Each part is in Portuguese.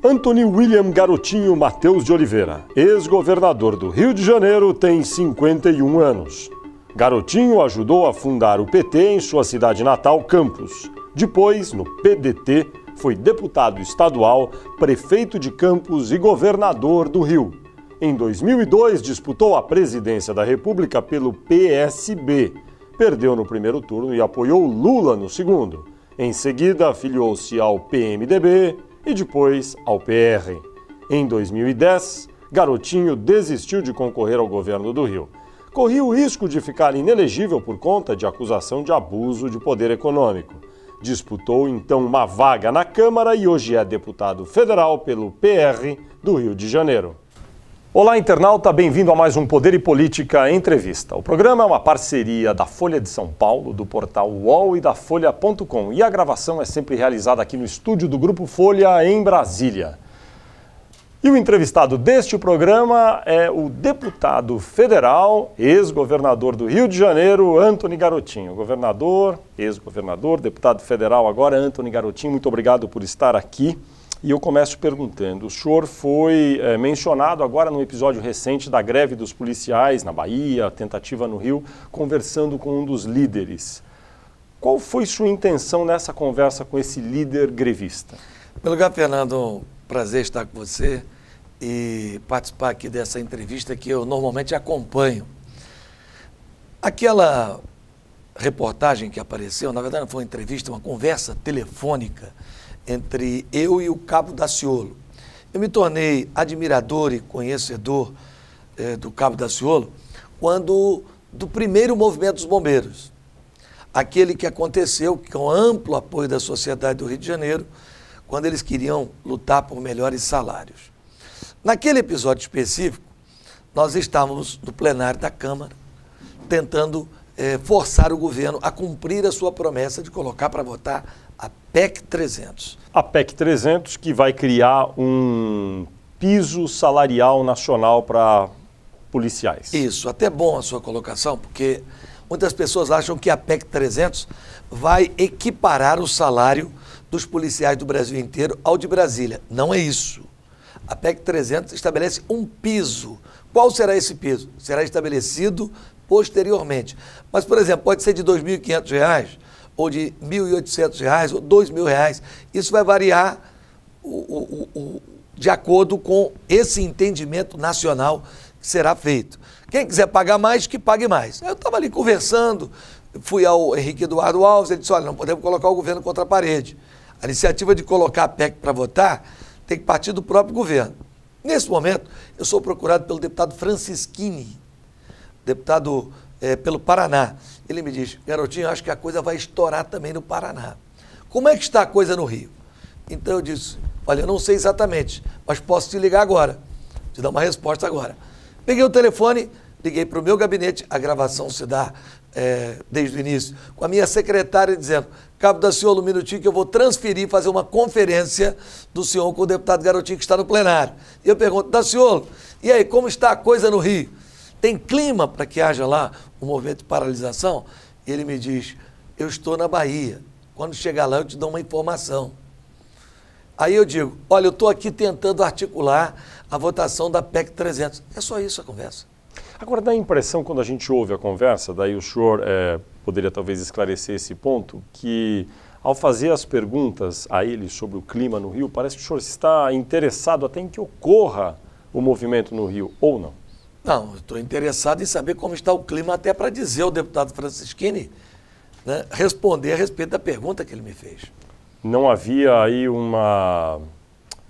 Antony William Garotinho Mateus de Oliveira, ex-governador do Rio de Janeiro, tem 51 anos. Garotinho ajudou a fundar o PT em sua cidade natal, Campos. Depois, no PDT, foi deputado estadual, prefeito de Campos e governador do Rio. Em 2002, disputou a presidência da República pelo PSB. Perdeu no primeiro turno e apoiou Lula no segundo. Em seguida, afiliou-se ao PMDB e depois ao PR. Em 2010, Garotinho desistiu de concorrer ao governo do Rio. Corria o risco de ficar inelegível por conta de acusação de abuso de poder econômico. Disputou então uma vaga na Câmara e hoje é deputado federal pelo PR do Rio de Janeiro. Olá, internauta, bem-vindo a mais um Poder e Política Entrevista. O programa é uma parceria da Folha de São Paulo, do portal UOL e da Folha.com. E a gravação é sempre realizada aqui no estúdio do Grupo Folha, em Brasília. E o entrevistado deste programa é o deputado federal, ex-governador do Rio de Janeiro, Antony Garotinho. Governador, ex-governador, deputado federal agora, Antony Garotinho, muito obrigado por estar aqui. E eu começo perguntando, o senhor foi mencionado agora num episódio recente da greve dos policiais na Bahia, tentativa no Rio, conversando com um dos líderes. Qual foi sua intenção nessa conversa com esse líder grevista? Em primeiro lugar, Fernando, prazer estar com você e participar aqui dessa entrevista que eu normalmente acompanho. Aquela reportagem que apareceu, na verdade não foi uma entrevista, uma conversa telefônica entre eu e o Cabo Daciolo. Eu me tornei admirador e conhecedor do Cabo Daciolo do primeiro movimento dos bombeiros, aquele que aconteceu com amplo apoio da sociedade do Rio de Janeiro, quando eles queriam lutar por melhores salários. Naquele episódio específico, nós estávamos no plenário da Câmara, tentando forçar o governo a cumprir a sua promessa de colocar para votar a PEC 300. A PEC 300 que vai criar um piso salarial nacional para policiais. Isso, até bom a sua colocação, porque muitas pessoas acham que a PEC 300 vai equiparar o salário dos policiais do Brasil inteiro ao de Brasília. Não é isso. A PEC 300 estabelece um piso. Qual será esse piso? Será estabelecido posteriormente. Mas, por exemplo, pode ser de R$ 2.500, ou de R$ 1.800, ou R$ 2.000. Isso vai variar de acordo com esse entendimento nacional que será feito. Quem quiser pagar mais, que pague mais. Eu estava ali conversando, fui ao Henrique Eduardo Alves, ele disse, olha, não podemos colocar o governo contra a parede. A iniciativa de colocar a PEC para votar tem que partir do próprio governo. Nesse momento, eu sou procurado pelo deputado Francischini, deputado pelo Paraná. Ele me diz, Garotinho, acho que a coisa vai estourar também no Paraná. Como é que está a coisa no Rio? Então eu disse, olha, eu não sei exatamente, mas posso te ligar agora, te dar uma resposta agora. Peguei o telefone, liguei para o meu gabinete, a gravação se dá desde o início, com a minha secretária dizendo, Cabo Daciolo, um minutinho que eu vou transferir, fazer uma conferência do senhor com o deputado Garotinho que está no plenário. E eu pergunto, Daciolo, e aí, como está a coisa no Rio? Tem clima para que haja lá um movimento de paralisação? E ele me diz, eu estou na Bahia. Quando chegar lá eu te dou uma informação. Aí eu digo, olha, eu estou aqui tentando articular a votação da PEC 300. É só isso a conversa. Agora dá a impressão, quando a gente ouve a conversa, daí o senhor poderia talvez esclarecer esse ponto, que ao fazer as perguntas a ele sobre o clima no Rio, parece que o senhor está interessado até em que ocorra o movimento no Rio, ou não? Não, eu estou interessado em saber como está o clima até para dizer ao deputado Francischini, né, responder a respeito da pergunta que ele me fez. Não havia aí uma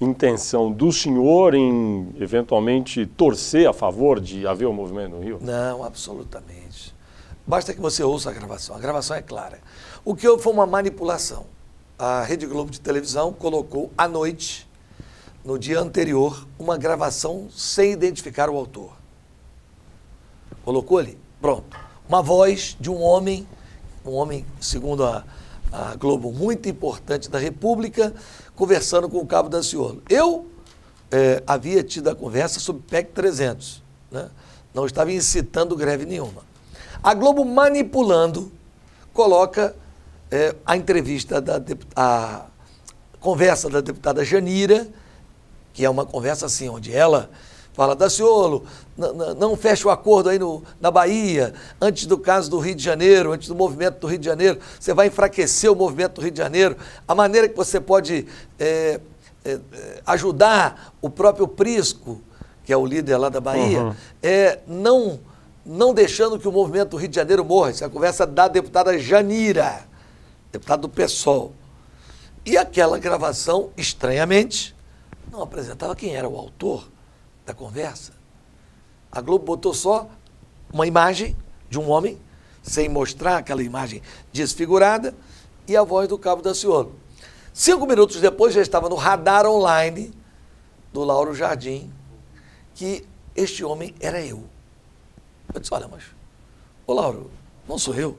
intenção do senhor em, eventualmente, torcer a favor de haver um movimento no Rio? Não, absolutamente. Basta que você ouça a gravação é clara. O que houve foi uma manipulação. A Rede Globo de televisão colocou à noite, no dia anterior, uma gravação sem identificar o autor. Colocou ali, pronto. Uma voz de um homem, segundo a Globo, muito importante da República, conversando com o Cabo Daciolo. Eu havia tido a conversa sobre PEC 300, né? Não estava incitando greve nenhuma. A Globo, manipulando, coloca a entrevista, a conversa da deputada Janira que é uma conversa assim, onde ela fala, Daciolo, não fecha o acordo aí na Bahia, antes do caso do Rio de Janeiro, antes do movimento do Rio de Janeiro, você vai enfraquecer o movimento do Rio de Janeiro, a maneira que você pode ajudar o próprio Prisco, que é o líder lá da Bahia, não deixando que o movimento do Rio de Janeiro morra. Essa é a conversa da deputada Janira, deputada do PSOL. E aquela gravação, estranhamente, não apresentava quem era o autor da conversa. A Globo botou só uma imagem de um homem, sem mostrar aquela imagem desfigurada, e a voz do Cabo Daciolo. 5 minutos depois já estava no radar online do Lauro Jardim que este homem era eu. Eu disse, olha, mas, ô Lauro, não sou eu.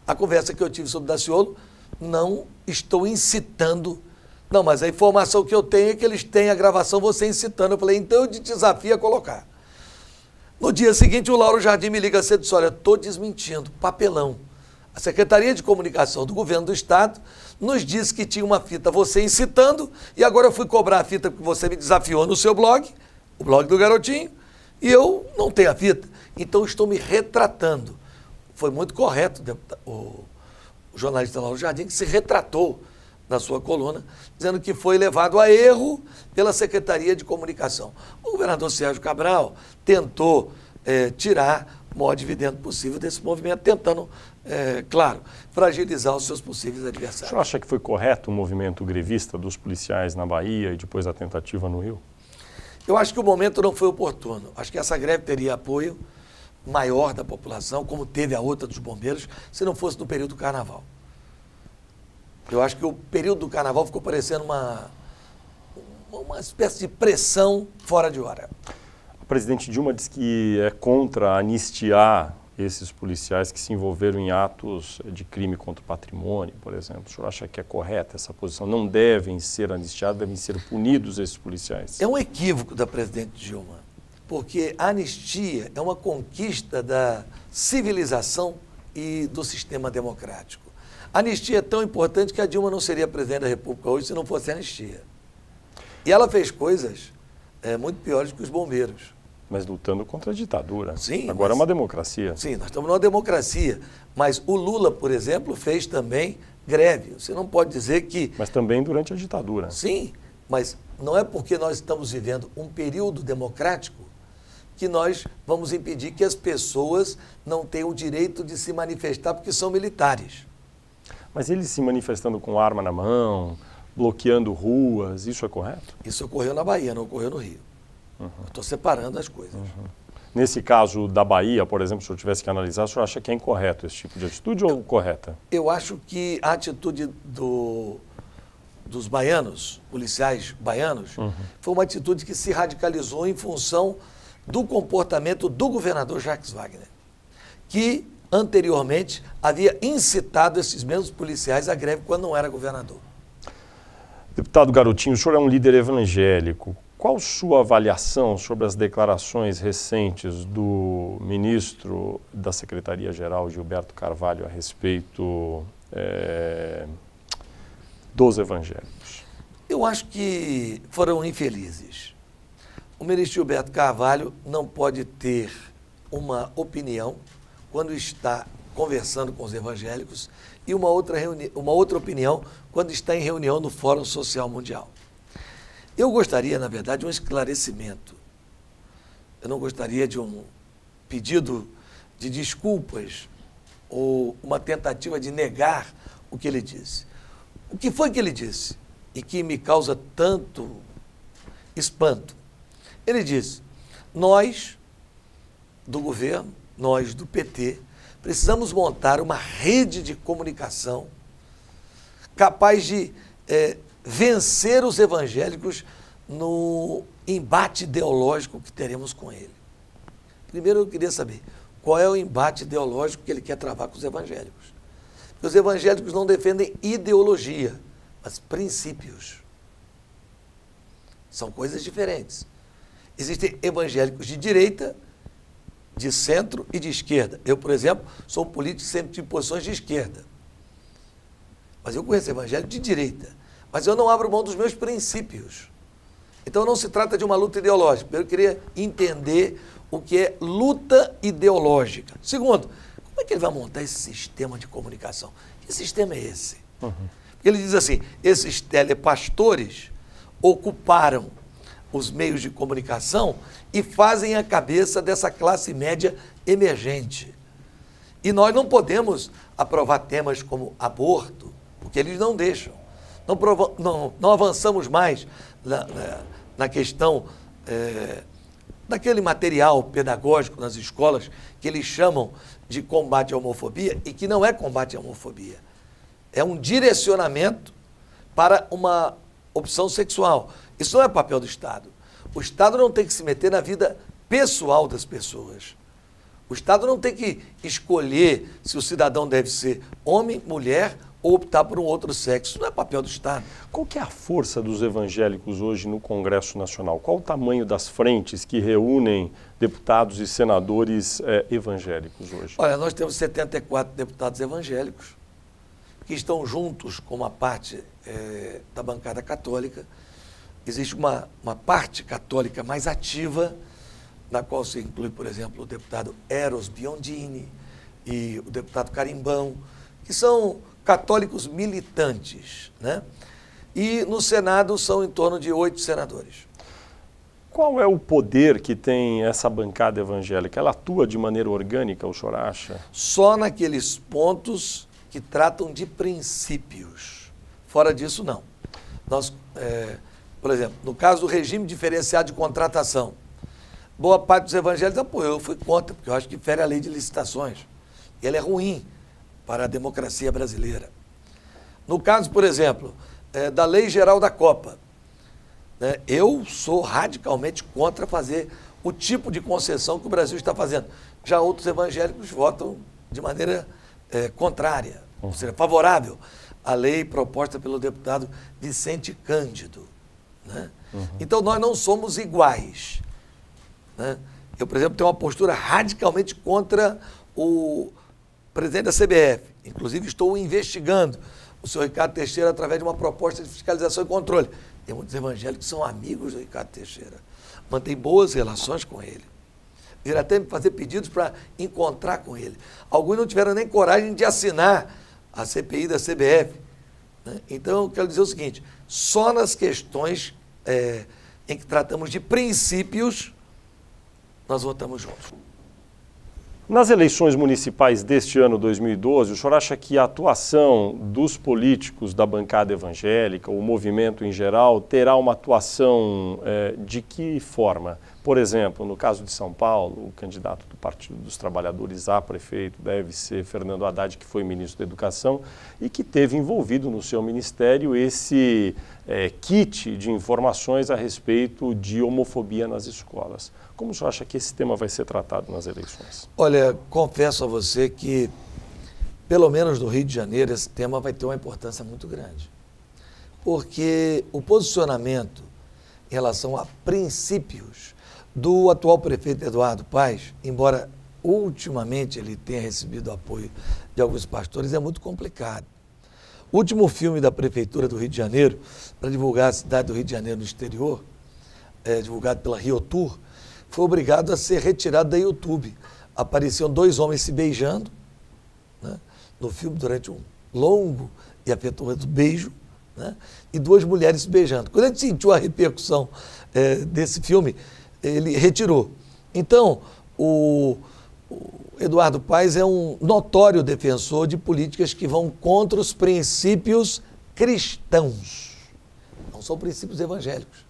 A conversa que eu tive sobre Daciolo, não estou incitando. Não, mas a informação que eu tenho é que eles têm a gravação, você incitando. Eu falei, então eu te desafio a colocar. No dia seguinte, o Lauro Jardim me liga cedo e disse, olha, estou desmentindo, papelão. A Secretaria de Comunicação do Governo do Estado nos disse que tinha uma fita você incitando, e agora eu fui cobrar a fita que você me desafiou no seu blog, o blog do Garotinho, e eu não tenho a fita. Então estou me retratando. Foi muito correto o jornalista Lauro Jardim, que se retratou na sua coluna, dizendo que foi levado a erro pela Secretaria de Comunicação. O governador Sérgio Cabral tentou tirar o maior dividendo possível desse movimento, tentando, claro, fragilizar os seus possíveis adversários. O senhor acha que foi correto o movimento grevista dos policiais na Bahia e depois a tentativa no Rio? Eu acho que o momento não foi oportuno. Acho que essa greve teria apoio maior da população, como teve a outra dos bombeiros, se não fosse no período do Carnaval. Eu acho que o período do Carnaval ficou parecendo uma espécie de pressão fora de hora. A presidente Dilma diz que é contra anistiar esses policiais que se envolveram em atos de crime contra o patrimônio, por exemplo. O senhor acha que é correta essa posição? Não devem ser anistiados, devem ser punidos esses policiais? É um equívoco da presidente Dilma, porque a anistia é uma conquista da civilização e do sistema democrático. A anistia é tão importante que a Dilma não seria presidente da República hoje se não fosse a anistia. E ela fez coisas muito piores que os bombeiros. Mas lutando contra a ditadura. Sim. Agora é uma democracia. Sim, nós estamos numa democracia. Mas o Lula, por exemplo, fez também greve. Você não pode dizer que... Mas também durante a ditadura. Sim, mas não é porque nós estamos vivendo um período democrático que nós vamos impedir que as pessoas não tenham o direito de se manifestar porque são militares. Mas eles se manifestando com arma na mão, bloqueando ruas, isso é correto? Isso ocorreu na Bahia, não ocorreu no Rio. Eu estou separando as coisas. Nesse caso da Bahia, por exemplo, se eu tivesse que analisar, o senhor acha que é incorreto esse tipo de atitude ou correta? Eu acho que a atitude dos baianos, policiais baianos, foi uma atitude que se radicalizou em função do comportamento do governador Jacques Wagner, que anteriormente havia incitado esses mesmos policiais à greve quando não era governador. Deputado Garotinho, o senhor é um líder evangélico. Qual sua avaliação sobre as declarações recentes do ministro da Secretaria-Geral, Gilberto Carvalho, a respeito dos evangélicos? Eu acho que foram infelizes. O ministro Gilberto Carvalho não pode ter uma opinião quando está conversando com os evangélicos e uma outra opinião quando está em reunião no Fórum Social Mundial. Eu gostaria, na verdade, de um esclarecimento. Eu não gostaria de um pedido de desculpas ou uma tentativa de negar o que ele disse. O que foi que ele disse e que me causa tanto espanto? Ele disse, nós do governo, nós do PT, precisamos montar uma rede de comunicação capaz de vencer os evangélicos no embate ideológico que teremos com ele. Primeiro eu queria saber qual é o embate ideológico que ele quer travar com os evangélicos. Porque os evangélicos não defendem ideologia, mas princípios. São coisas diferentes. Existem evangélicos de direita, de centro e de esquerda. Eu, por exemplo, sou um político que sempre tive posições de esquerda. Mas eu conheço evangélico de direita. Mas eu não abro mão dos meus princípios. Então não se trata de uma luta ideológica. Eu queria entender o que é luta ideológica. Segundo, como é que ele vai montar esse sistema de comunicação? Que sistema é esse? Porque ele diz assim, esses telepastores ocuparam os meios de comunicação e fazem a cabeça dessa classe média emergente. E nós não podemos aprovar temas como aborto, porque eles não deixam. Não avançamos mais na questão daquele material pedagógico nas escolas que eles chamam de combate à homofobia e que não é combate à homofobia. É um direcionamento para uma opção sexual. Isso não é papel do Estado. O Estado não tem que se meter na vida pessoal das pessoas. O Estado não tem que escolher se o cidadão deve ser homem, mulher ou optar por um outro sexo. Isso não é papel do Estado. Qual que é a força dos evangélicos hoje no Congresso Nacional? Qual o tamanho das frentes que reúnem deputados e senadores evangélicos hoje? Olha, nós temos 74 deputados evangélicos que estão juntos com uma parte da bancada católica. Existe uma parte católica mais ativa, na qual se inclui, por exemplo, o deputado Eros Biondini e o deputado Carimbão, que são católicos militantes, né? E no Senado são em torno de 8 senadores. Qual é o poder que tem essa bancada evangélica? Ela atua de maneira orgânica, o senhor acha? Só naqueles pontos que tratam de princípios. Fora disso, não. Nós, por exemplo, no caso do regime diferenciado de contratação, boa parte dos evangélicos apoiou, eu fui contra, porque eu acho que fere a lei de licitações. E ela é ruim para a democracia brasileira. No caso, por exemplo, da Lei Geral da Copa, né, eu sou radicalmente contra fazer o tipo de concessão que o Brasil está fazendo. Já outros evangélicos votam de maneira contrária, ou seja, favorável à lei proposta pelo deputado Vicente Cândido. Né? Então, nós não somos iguais. Né? Eu, por exemplo, tenho uma postura radicalmente contra o presidente da CBF. Inclusive, estou investigando o senhor Ricardo Teixeira através de uma proposta de fiscalização e controle. Tem muitos evangélicos que são amigos do Ricardo Teixeira, mantêm boas relações com ele. Vieram até me fazer pedidos para encontrar com ele. Alguns não tiveram nem coragem de assinar a CPI da CBF. Né? Então, eu quero dizer o seguinte, só nas questões em que tratamos de princípios, nós votamos juntos. Nas eleições municipais deste ano, 2012, o senhor acha que a atuação dos políticos da bancada evangélica, o movimento em geral, terá uma atuação de que forma? Por exemplo, no caso de São Paulo, o candidato do Partido dos Trabalhadores a prefeito deve ser Fernando Haddad, que foi ministro da Educação e que teve envolvido no seu ministério esse kit de informações a respeito de homofobia nas escolas. Como o senhor acha que esse tema vai ser tratado nas eleições? Olha, confesso a você que, pelo menos no Rio de Janeiro, esse tema vai ter uma importância muito grande. Porque o posicionamento em relação a princípios do atual prefeito Eduardo Paes, embora ultimamente ele tenha recebido apoio de alguns pastores, é muito complicado. O último filme da Prefeitura do Rio de Janeiro, para divulgar a cidade do Rio de Janeiro no exterior, divulgado pela Rio Tour, foi obrigado a ser retirado da YouTube. Apareciam 2 homens se beijando, né, no filme durante um longo e afetuoso beijo, né, e 2 mulheres se beijando. Quando a gente sentiu a repercussão desse filme, ele retirou. Então, o Eduardo Paes é um notório defensor de políticas que vão contra os princípios cristãos. Não são princípios evangélicos.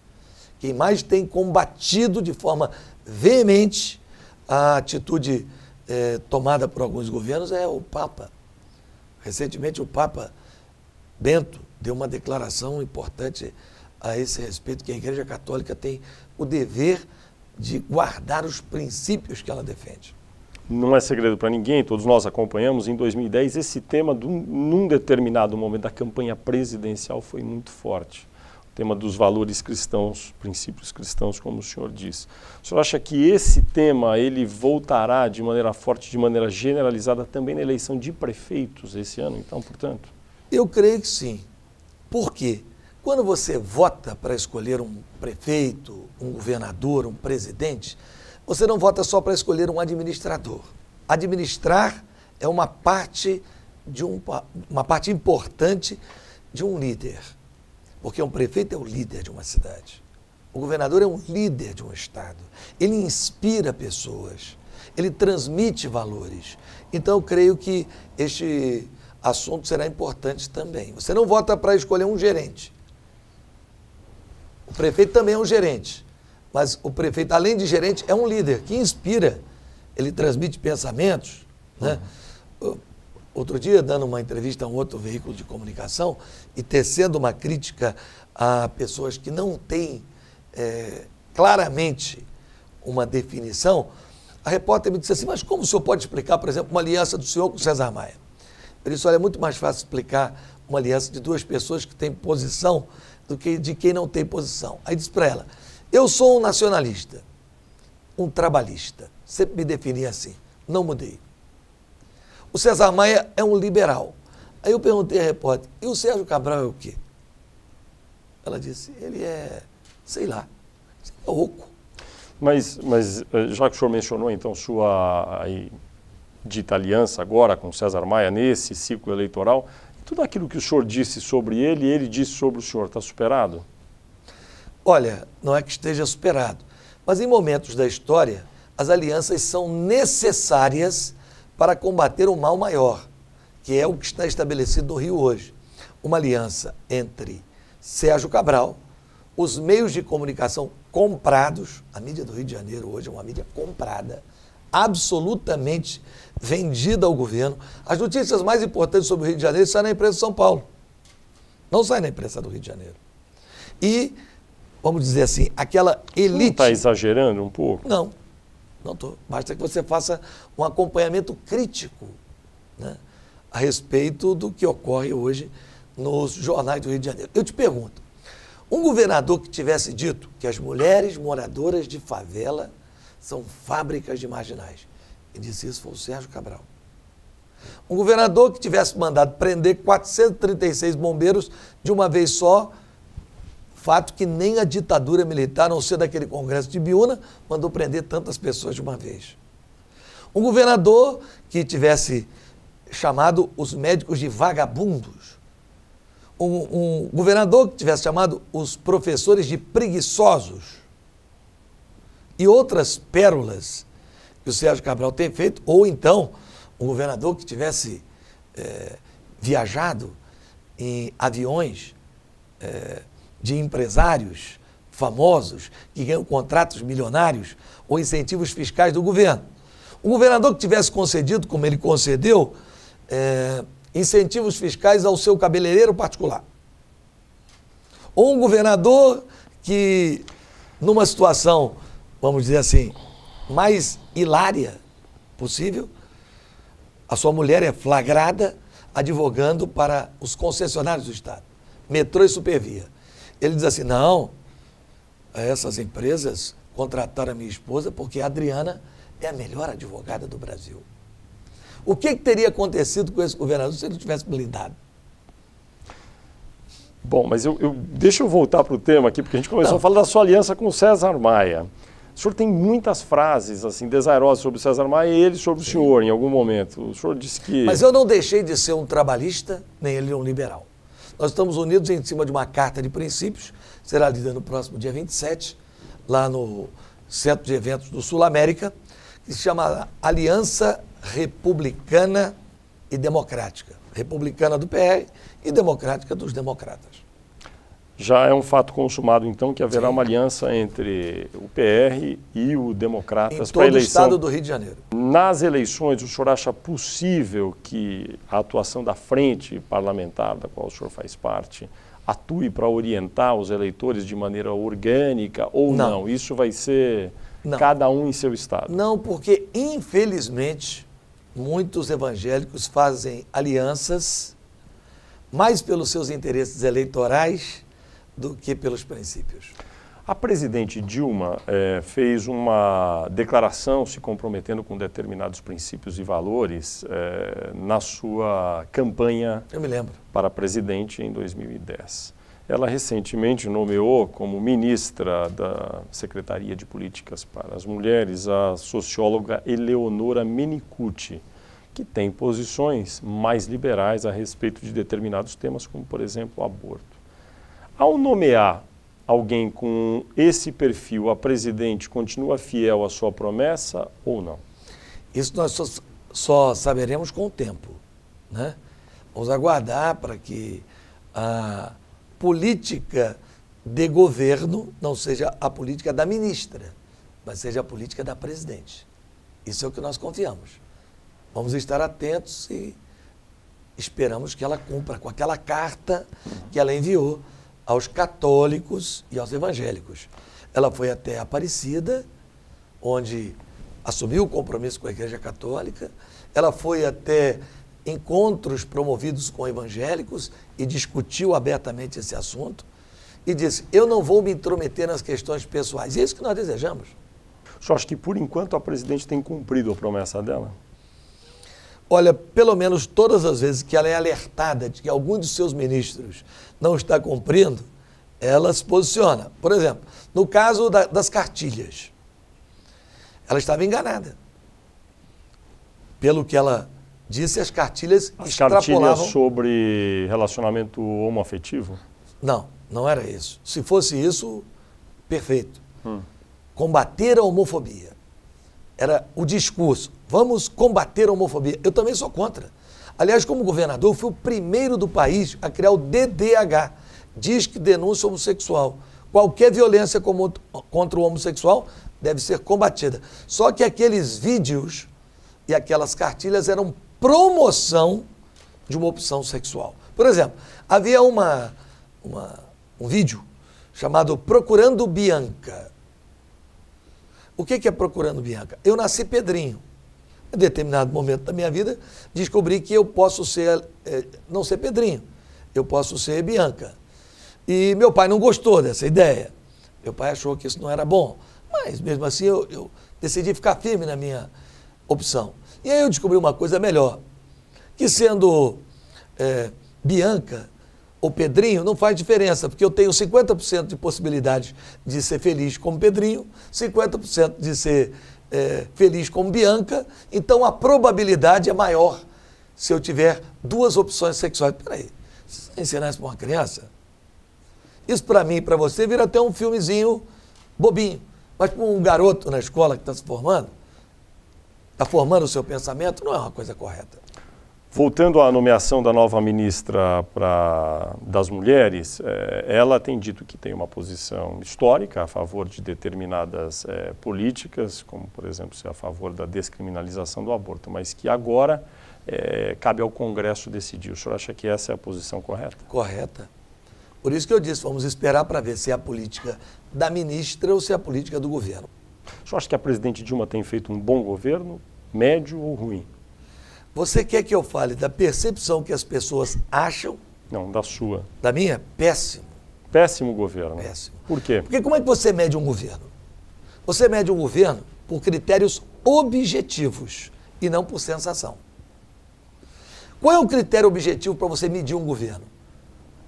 Quem mais tem combatido de forma veemente a atitude tomada por alguns governos é o Papa. Recentemente, o Papa Bento deu uma declaração importante a esse respeito, que a Igreja Católica tem o dever de guardar os princípios que ela defende. Não é segredo para ninguém, todos nós acompanhamos, em 2010 esse tema, num determinado momento da campanha presidencial, foi muito forte. O tema dos valores cristãos, princípios cristãos, como o senhor disse. O senhor acha que esse tema ele voltará de maneira forte, de maneira generalizada também na eleição de prefeitos esse ano, então, portanto? Eu creio que sim. Por quê? quando você vota para escolher um prefeito, um governador, um presidente, você não vota só para escolher um administrador. Administrar é uma parte importante de um líder, porque um prefeito é o líder de uma cidade. O governador é um líder de um estado. Ele inspira pessoas, ele transmite valores. Então, eu creio que este assunto será importante também. Você não vota para escolher um gerente. O prefeito também é um gerente, mas o prefeito, além de gerente, é um líder que inspira. Ele transmite pensamentos, né? Outro dia, dando uma entrevista a um outro veículo de comunicação e tecendo uma crítica a pessoas que não têm claramente uma definição, a repórter me disse assim, mas como o senhor pode explicar, por exemplo, uma aliança do senhor com o César Maia? Ele disse, olha, é muito mais fácil explicar uma aliança de duas pessoas que têm posição do que de quem não tem posição. Aí disse para ela, eu sou um nacionalista, um trabalhista, sempre me defini assim, não mudei. O César Maia é um liberal. Aí eu perguntei à repórter, e o Sérgio Cabral é o quê? Ela disse, ele é, sei lá, é oco. Mas já que o senhor mencionou, então, sua dita aliança agora com César Maia nesse ciclo eleitoral, tudo aquilo que o senhor disse sobre ele, ele disse sobre o senhor, está superado? Olha, não é que esteja superado, mas em momentos da história, as alianças são necessárias para combater o mal maior, que é o que está estabelecido no Rio hoje. Uma aliança entre Sérgio Cabral, os meios de comunicação comprados, a mídia do Rio de Janeiro hoje é uma mídia comprada, absolutamente vendida ao governo. As notícias mais importantes sobre o Rio de Janeiro saem na imprensa de São Paulo, não saem na imprensa do Rio de Janeiro. E, vamos dizer assim, aquela elite... Não está exagerando um pouco? Não. Não estou. Basta que você faça um acompanhamento crítico, né, a respeito do que ocorre hoje nos jornais do Rio de Janeiro. Eu te pergunto, um governador que tivesse dito que as mulheres moradoras de favela são fábricas de marginais, e disse isso foi o Sérgio Cabral. Um governador que tivesse mandado prender 436 bombeiros de uma vez só, fato que nem a ditadura militar, a não ser daquele congresso de Biúna, mandou prender tantas pessoas de uma vez. Um governador que tivesse chamado os médicos de vagabundos. Um governador que tivesse chamado os professores de preguiçosos. E outras pérolas que o Sérgio Cabral tem feito, ou então um governador que tivesse viajado em aviões de empresários famosos que ganham contratos milionários ou incentivos fiscais do governo. Um governador que tivesse concedido, como ele concedeu, incentivos fiscais ao seu cabeleireiro particular. Ou um governador que, numa situação, vamos dizer assim, mais hilária possível, a sua mulher é flagrada advogando para os concessionários do Estado, metrô e supervia. Ele diz assim, não, essas empresas contrataram a minha esposa porque a Adriana é a melhor advogada do Brasil. O que teria acontecido com esse governador se ele não tivesse blindado? Bom, mas deixa eu voltar para o tema aqui, porque a gente começou a falar da sua aliança com o César Maia. O senhor tem muitas frases assim desairosas sobre o César Maia e ele sobre o senhor em algum momento. O senhor disse que... Mas eu não deixei de ser um trabalhista, nem ele um liberal. Nós estamos unidos em cima de uma carta de princípios, será lida no próximo dia 27, lá no Centro de Eventos do Sul América, que se chama Aliança Republicana e Democrática. Republicana do PR e democrática dos democratas. Já é um fato consumado, então, que haverá uma aliança entre o PR e o Democratas para a eleição. Em todo o estado do Rio de Janeiro. Nas eleições, o senhor acha possível que a atuação da frente parlamentar, da qual o senhor faz parte, atue para orientar os eleitores de maneira orgânica ou não? Isso vai ser cada um em seu estado? Não, porque, infelizmente, muitos evangélicos fazem alianças mais pelos seus interesses eleitorais do que pelos princípios. A presidente Dilma fez uma declaração se comprometendo com determinados princípios e valores na sua campanha Eu me lembro. para presidente em 2010. Ela recentemente nomeou como ministra da Secretaria de Políticas para as Mulheres a socióloga Eleonora Menicucci, que tem posições mais liberais a respeito de determinados temas, como, por exemplo, o aborto. Ao nomear alguém com esse perfil, a presidente continua fiel à sua promessa ou não? Isso nós só saberemos com o tempo, né? Vamos aguardar para que a política de governo não seja a política da ministra, mas seja a política da presidente. Isso é o que nós confiamos. Vamos estar atentos e esperamos que ela cumpra com aquela carta que ela enviou aos católicos e aos evangélicos. Ela foi até Aparecida, onde assumiu o compromisso com a Igreja Católica. Ela foi até encontros promovidos com evangélicos e discutiu abertamente esse assunto e disse, eu não vou me intrometer nas questões pessoais. E é isso que nós desejamos. O senhor acha que, por enquanto, a presidente tem cumprido a promessa dela? Olha, pelo menos todas as vezes que ela é alertada de que algum de seus ministros não está cumprindo, ela se posiciona. Por exemplo, no caso das cartilhas, ela estava enganada. Pelo que ela disse, as cartilhas extrapolavam... Cartilhas sobre relacionamento homoafetivo? Não, não era isso. Se fosse isso, perfeito. Combater a homofobia. Era o discurso. Vamos combater a homofobia. Eu também sou contra. Aliás, como governador, eu fui o primeiro do país a criar o DDH, Disque Denúncia Homossexual. Qualquer violência contra o homossexual deve ser combatida. Só que aqueles vídeos e aquelas cartilhas eram promoção de uma opção sexual. Por exemplo, havia um vídeo chamado Procurando Bianca. O que é Procurando Bianca? Eu nasci Pedrinho. Em determinado momento da minha vida, descobri que eu posso não ser Pedrinho, eu posso ser Bianca. E meu pai não gostou dessa ideia. Meu pai achou que isso não era bom. Mas, mesmo assim, eu decidi ficar firme na minha opção. E aí eu descobri uma coisa melhor, que sendo Bianca ou Pedrinho, não faz diferença, porque eu tenho 50% de possibilidade de ser feliz como Pedrinho, 50% de ser feliz como Bianca, então a probabilidade é maior se eu tiver duas opções sexuais. Peraí, se você ensinar isso para uma criança, isso para mim e para você vira até um filmezinho bobinho, mas para um garoto na escola que está se formando, está formando o seu pensamento, não é uma coisa correta. Voltando à nomeação da nova ministra das Mulheres, ela tem dito que tem uma posição histórica a favor de determinadas políticas, como, por exemplo, ser a favor da descriminalização do aborto, mas que agora cabe ao Congresso decidir. O senhor acha que essa é a posição correta? Correta. Por isso que eu disse, vamos esperar para ver se é a política da ministra ou se é a política do governo. O senhor acha que a presidente Dilma tem feito um bom governo, médio ou ruim? Você quer que eu fale da percepção que as pessoas acham? Não, da sua. Da minha? Péssimo. Péssimo governo. Péssimo. Por quê? Porque como é que você mede um governo? Você mede um governo por critérios objetivos e não por sensação. Qual é o critério objetivo para você medir um governo?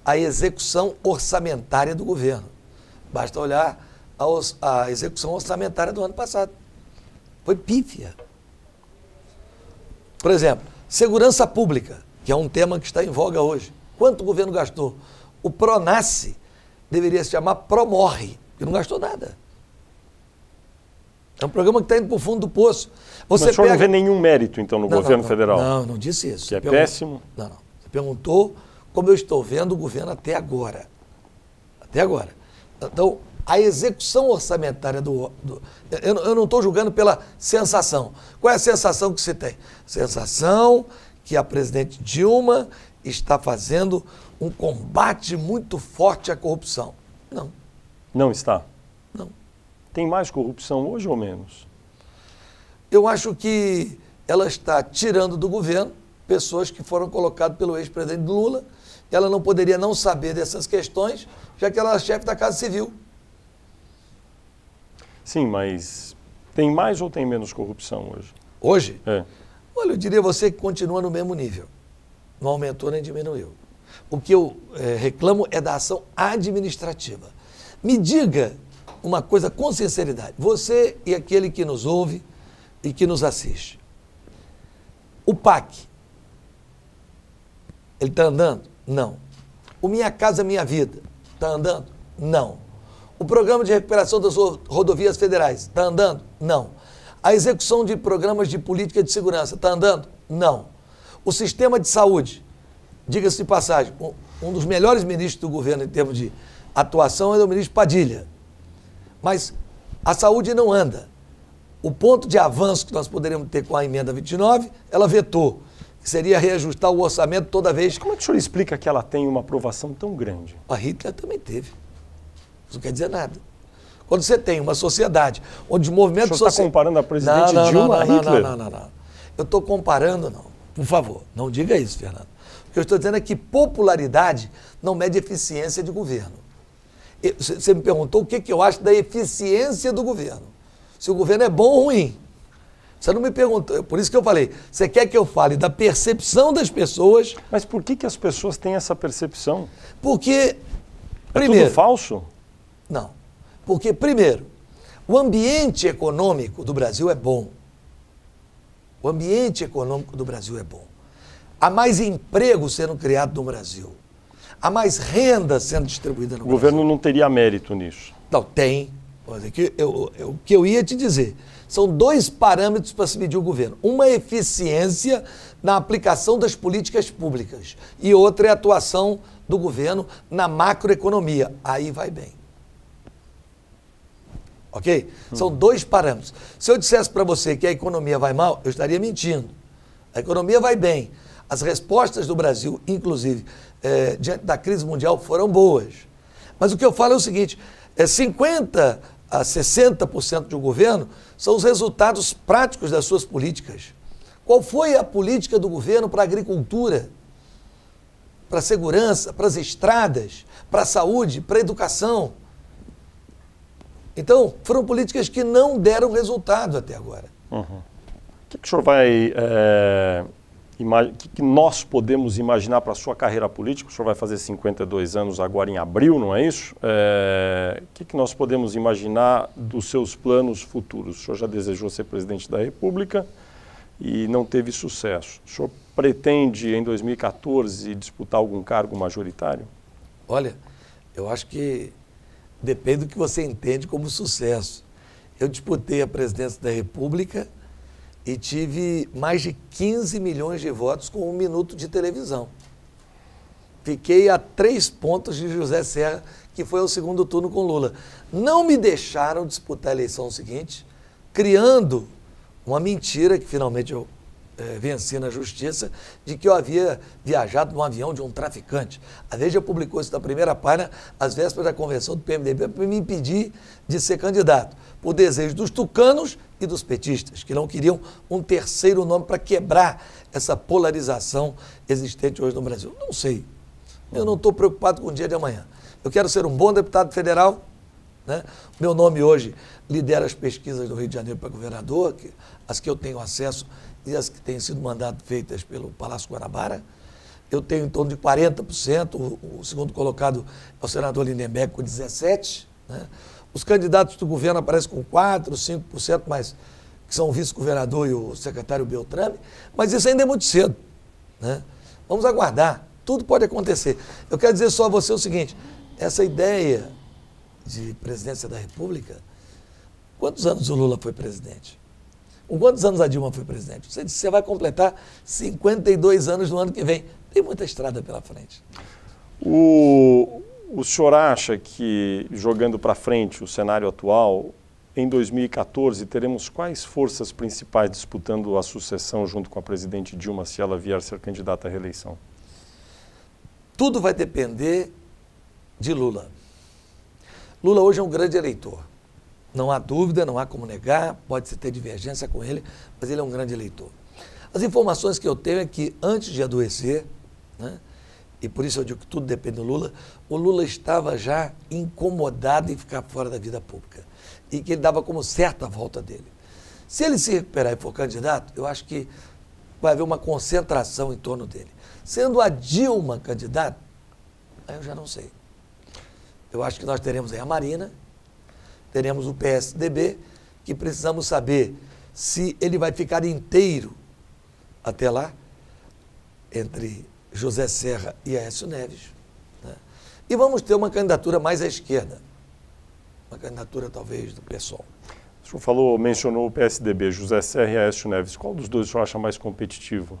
A execução orçamentária do governo. Basta olhar a execução orçamentária do ano passado. Foi pífia. Por exemplo, segurança pública, que é um tema que está em voga hoje. Quanto o governo gastou? O PRONASSE deveria se chamar PROMORRE, porque não gastou nada. É um programa que está indo para o fundo do poço. Mas o senhor não vê nenhum mérito, então, no governo federal? Não, não disse isso. Que é péssimo? Não. Você perguntou como eu estou vendo o governo até agora. Até agora. Então, a execução orçamentária eu não estou julgando pela sensação. Qual é a sensação que se tem? Sensação que a presidente Dilma está fazendo um combate muito forte à corrupção. Não. Não está? Não. Tem mais corrupção hoje ou menos? Eu acho que ela está tirando do governo pessoas que foram colocadas pelo ex-presidente Lula. Ela não poderia não saber dessas questões, já que ela é chefe da Casa Civil. Sim, mas tem mais ou tem menos corrupção hoje? Hoje? É. Olha, eu diria a você que continua no mesmo nível. Não aumentou nem diminuiu. O que eu reclamo é da ação administrativa. Me diga uma coisa com sinceridade, você e aquele que nos ouve e que nos assiste. O PAC, ele está andando? Não. O Minha Casa Minha Vida, está andando? Não. O Programa de Recuperação das Rodovias Federais, está andando? Não. A execução de programas de política de segurança, está andando? Não. O sistema de saúde, diga-se de passagem, um dos melhores ministros do governo em termos de atuação é o ministro Padilha. Mas a saúde não anda. O ponto de avanço que nós poderíamos ter com a emenda 29, ela vetou, que seria reajustar o orçamento toda vez. Como é que o senhor explica que ela tem uma aprovação tão grande? A Hitler também teve. Isso não quer dizer nada. Quando você tem uma sociedade onde os movimentos sociais... O senhor está comparando a presidente Dilma a Hitler? Não. Eu estou comparando, não. Por favor, não diga isso, Fernando. O que eu estou dizendo é que popularidade não mede eficiência de governo. Você me perguntou o que eu acho da eficiência do governo. Se o governo é bom ou ruim. Você não me perguntou, por isso que eu falei, você quer que eu fale da percepção das pessoas... Mas por que as pessoas têm essa percepção? Porque, primeiro... É tudo falso? Não. Porque, primeiro, o ambiente econômico do Brasil é bom. O ambiente econômico do Brasil é bom. Há mais emprego sendo criado no Brasil. Há mais renda sendo distribuída no Brasil. O governo não teria mérito nisso? Não, tem. O que eu ia te dizer, são dois parâmetros para se medir o governo. Uma é eficiência na aplicação das políticas públicas e outra é a atuação do governo na macroeconomia. Aí vai bem. Ok? São dois parâmetros. Se eu dissesse para você que a economia vai mal, eu estaria mentindo. A economia vai bem. As respostas do Brasil, inclusive, diante da crise mundial, foram boas. Mas o que eu falo é o seguinte, 50% a 60% de um governo são os resultados práticos das suas políticas. Qual foi a política do governo para a agricultura, para a segurança, para as estradas, para a saúde, para a educação? Então, foram políticas que não deram resultado até agora. Uhum. O que o senhor vai... O que nós podemos imaginar para a sua carreira política? O senhor vai fazer 52 anos agora em abril, não é isso? O que nós podemos imaginar dos seus planos futuros? O senhor já desejou ser presidente da República e não teve sucesso. O senhor pretende, em 2014, disputar algum cargo majoritário? Olha, eu acho que depende do que você entende como sucesso. Eu disputei a presidência da República e tive mais de 15 milhões de votos com 1 minuto de televisão. Fiquei a 3 pontos de José Serra, que foi ao segundo turno com Lula. Não me deixaram disputar a eleição seguinte, criando uma mentira que finalmente eu venci na justiça, de que eu havia viajado num avião de um traficante. A Veja publicou isso na primeira página, às vésperas da convenção do PMDB, para me impedir de ser candidato, por desejo dos tucanos e dos petistas, que não queriam um terceiro nome para quebrar essa polarização existente hoje no Brasil. Não sei. Eu não estou preocupado com o dia de amanhã. Eu quero ser um bom deputado federal, né? Meu nome hoje lidera as pesquisas do Rio de Janeiro para governador, as que eu tenho acesso e as que têm sido feitas pelo Palácio Guanabara. Eu tenho em torno de 40%, o segundo colocado é o senador Lindenberg com 17%. Né? Os candidatos do governo aparecem com 4%, 5%, mas que são o vice-governador e o secretário Beltrame, mas isso ainda é muito cedo. Né? Vamos aguardar, tudo pode acontecer. Eu quero dizer só a você o seguinte, essa ideia de presidência da República, quantos anos o Lula foi presidente? Com quantos anos a Dilma foi presidente? Você disse que você vai completar 52 anos no ano que vem. Tem muita estrada pela frente. O senhor acha que, jogando para frente o cenário atual, em 2014 teremos quais forças principais disputando a sucessão junto com a presidente Dilma, se ela vier ser candidata à reeleição? Tudo vai depender de Lula. Lula hoje é um grande eleitor. Não há dúvida, não há como negar, pode-se ter divergência com ele, mas ele é um grande eleitor. As informações que eu tenho é que antes de adoecer, né, e por isso eu digo que tudo depende do Lula, o Lula estava já incomodado em ficar fora da vida pública e que ele dava como certa a volta dele. Se ele se recuperar e for candidato, eu acho que vai haver uma concentração em torno dele. Sendo a Dilma candidata, aí eu já não sei. Eu acho que nós teremos aí a Marina, teremos o PSDB, que precisamos saber se ele vai ficar inteiro até lá, entre José Serra e Aécio Neves. Né? E vamos ter uma candidatura mais à esquerda, uma candidatura talvez do PSOL. O senhor mencionou o PSDB, José Serra e Aécio Neves. Qual dos dois o senhor acha mais competitivo?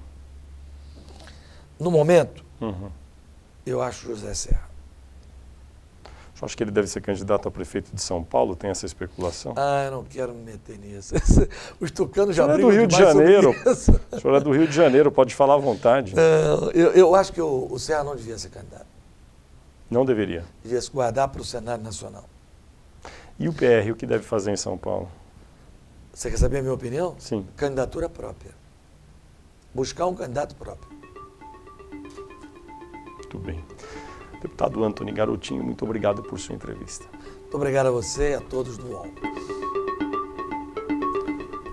No momento, eu acho José Serra. O senhor acha que ele deve ser candidato a prefeito de São Paulo? Tem essa especulação? Ah, eu não quero me meter nisso. Os tucanos já brigam demais sobre isso. O senhor é do Rio de Janeiro. O senhor é do Rio de Janeiro, pode falar à vontade. Eu acho que o Serra não devia ser candidato. Não deveria? Devia se guardar para o cenário nacional. E o PR, o que deve fazer em São Paulo? Você quer saber a minha opinião? Sim. Candidatura própria. Buscar um candidato próprio. Muito bem. Deputado Antony Garotinho, muito obrigado por sua entrevista. Muito obrigado a você e a todos do UOL.